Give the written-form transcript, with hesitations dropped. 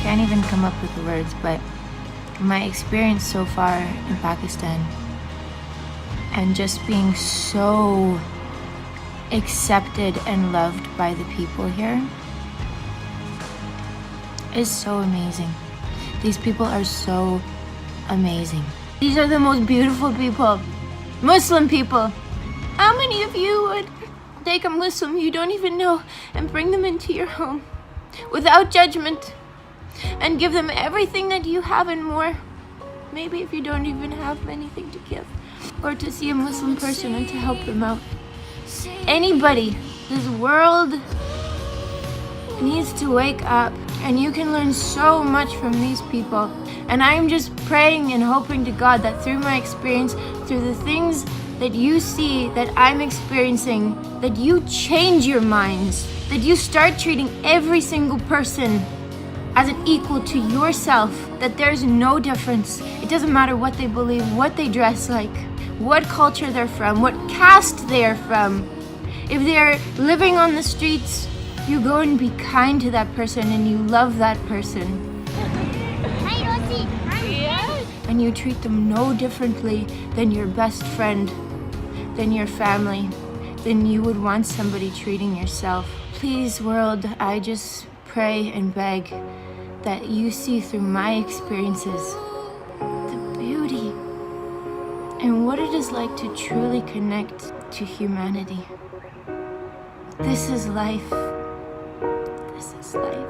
can't even come up with the words, but my experience so far in Pakistan and just being so accepted and loved by the people here is so amazing. These people are so amazing. These are the most beautiful people. Muslim people. How many of you would take a Muslim you don't even know and bring them into your home without judgment and give them everything that you have and more? Maybe if you don't even have anything to give, or to see a Muslim person and to help them out. Anybody, this world needs to wake up, and you can learn so much from these people. And I'm just praying and hoping to God that through my experience, through the things that you see that I'm experiencing, that you change your minds, that you start treating every single person as an equal to yourself, that there's no difference. It doesn't matter what they believe, what they dress like, what culture they're from, what caste they're from. If they're living on the streets, you go and be kind to that person and you love that person. And you treat them no differently than your best friend, than your family, than you would want somebody treating yourself. Please, world, I just pray and beg that you see through my experiences the beauty and what it is like to truly connect to humanity. This is life. This is life.